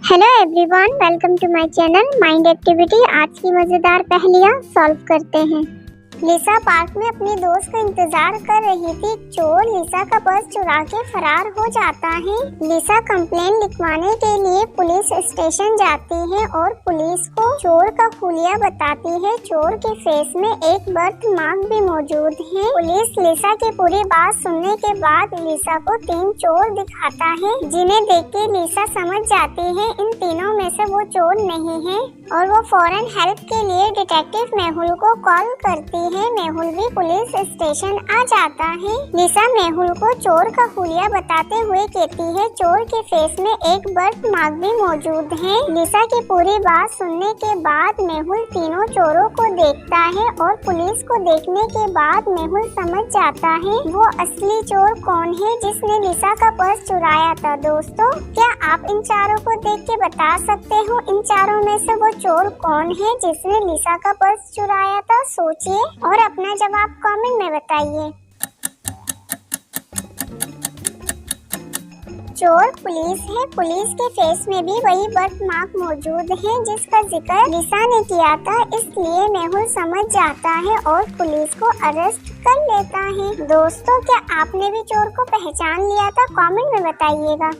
Hello everyone, welcome to my channel mind activity. आज की मजेदार पहेलियां सॉल्व करते हैं। लिसा पार्क में अपनी दोस्त का इंतजार कर रही थी। चोर लिसा का पर्स चुरा के फरार हो जाता है। लिसा कंप्लेन लिखवाने के लिए पुलिस स्टेशन जाती है और पुलिस को चोर का हुलिया बताती है। चोर के फेस में एक बर्थ मार्क भी मौजूद है। पुलिस लिसा की पूरी बात सुनने के बाद लिसा को 3 चोर दिखाता है, जिन्हें देख के लिसा समझ जाती है इन तीनों में से वो चोर नहीं है और वो फौरन हेल्प के लिए डिटेक्टिव मेहुल को कॉल करती है। मेहुल भी पुलिस स्टेशन आ जाता है। लिसा मेहुल को चोर का हुलिया बताते हुए कहती है चोर के फेस में एक बर्थ मार्क भी मौजूद है। लिसा की पूरी बात सुनने के बाद मेहुल तीनों चोरों को देखता है और पुलिस को देखने के बाद मेहुल समझ जाता है वो असली चोर कौन है जिसने लिसा का पर्स चुराया था। दोस्तों, क्या आप इन चारों को देख के बता सकते हो इन चारों में से वो चोर कौन है जिसने लिसा का पर्स चुराया था? सोचिए और अपना जवाब कमेंट में बताइए। चोर पुलिस है। पुलिस के फेस में भी वही बर्थ मार्क मौजूद है जिसका जिक्र लिसा ने किया था, इसलिए मेहुल समझ जाता है और पुलिस को अरेस्ट कर लेता है। दोस्तों, क्या आपने भी चोर को पहचान लिया था? कमेंट में बताइएगा।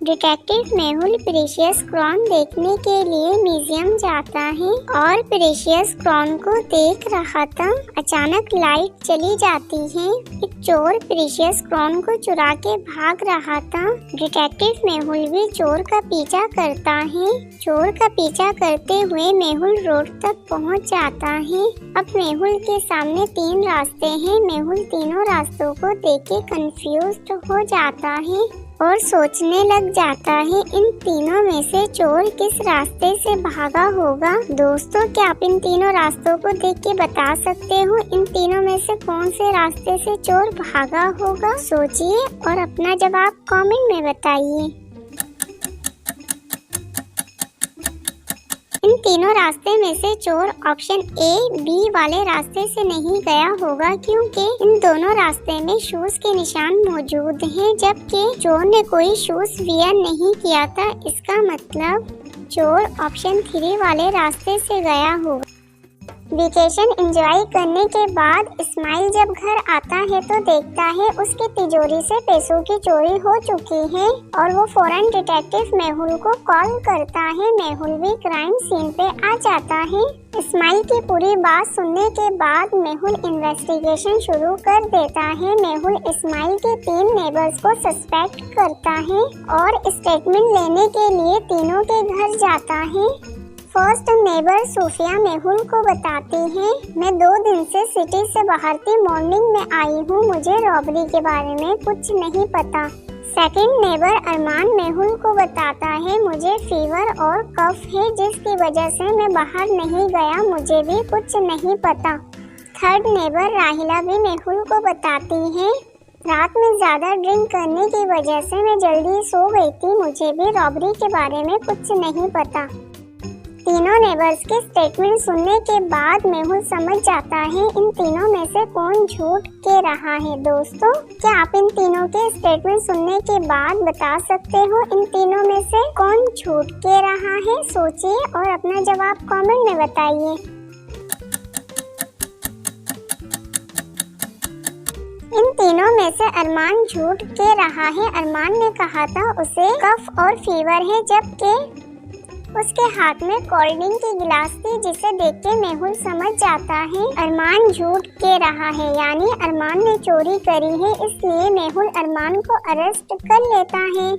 डिटेक्टिव मेहुल प्रेशियस क्राउन देखने के लिए म्यूजियम जाता है और प्रेशियस क्राउन को देख रहा था। अचानक लाइट चली जाती है। एक चोर प्रेशियस क्राउन को चुरा के भाग रहा था। डिटेक्टिव मेहुल भी चोर का पीछा करता है। चोर का पीछा करते हुए मेहुल रोड तक पहुंच जाता है। अब मेहुल के सामने 3 रास्ते हैं। मेहुल तीनों रास्तों को देख के कंफ्यूज्ड हो जाता है और सोचने लग जाता है इन तीनों में से चोर किस रास्ते से भागा होगा। दोस्तों, क्या आप इन तीनों रास्तों को देख के बता सकते हो इन तीनों में से कौन से रास्ते से चोर भागा होगा? सोचिए और अपना जवाब कमेंट में बताइए। इन तीनों रास्ते में से चोर ऑप्शन ए, बी वाले रास्ते से नहीं गया होगा क्योंकि इन दोनों रास्ते में शूज के निशान मौजूद हैं, जबकि चोर ने कोई शूज वियर नहीं किया था। इसका मतलब चोर ऑप्शन 3 वाले रास्ते से गया होगा। वेकेशन एंजॉय करने के बाद इस्माइल जब घर आता है तो देखता है उसकी तिजोरी से पैसों की चोरी हो चुकी है और वो फौरन डिटेक्टिव मेहुल को कॉल करता है। मेहुल भी क्राइम सीन पे आ जाता है। इस्माइल की पूरी बात सुनने के बाद मेहुल इन्वेस्टिगेशन शुरू कर देता है। मेहुल इस्माइल के 3 नेबर्स को सस्पेक्ट करता है और स्टेटमेंट लेने के लिए तीनों के घर जाता है। फर्स्ट नेबर सूफिया मेहुल को बताती है मैं 2 दिन से सिटी से बाहर थी। मॉर्निंग में आई हूँ। मुझे रॉबरी के बारे में कुछ नहीं पता। सेकंड नेबर अरमान मेहुल को बताता है मुझे फीवर और कफ है जिसकी वजह से मैं बाहर नहीं गया। मुझे भी कुछ नहीं पता। थर्ड नेबर राहिला भी मेहुल को बताती है रात में ज़्यादा ड्रिंक करने की वजह से मैं जल्दी सो गई थी। मुझे भी रॉबरी के बारे में कुछ नहीं पता। तीनों नेबर्स के स्टेटमेंट सुनने के बाद मेहुल समझ जाता है इन तीनों में से कौन झूठ कह रहा है। दोस्तों, क्या आप इन तीनों के स्टेटमेंट सुनने के बाद बता सकते हो इन तीनों में से कौन झूठ कह रहा है? सोचिए और अपना जवाब कमेंट में बताइए। इन तीनों में से अरमान झूठ कह रहा है। अरमान ने कहा था उसे कफ और फीवर है, जबकि उसके हाथ में कोल्ड ड्रिंक की गिलास थी, जिसे देख के मेहुल समझ जाता है अरमान झूठ कह रहा है, यानी अरमान ने चोरी करी है। इसलिए मेहुल अरमान को अरेस्ट कर लेता है।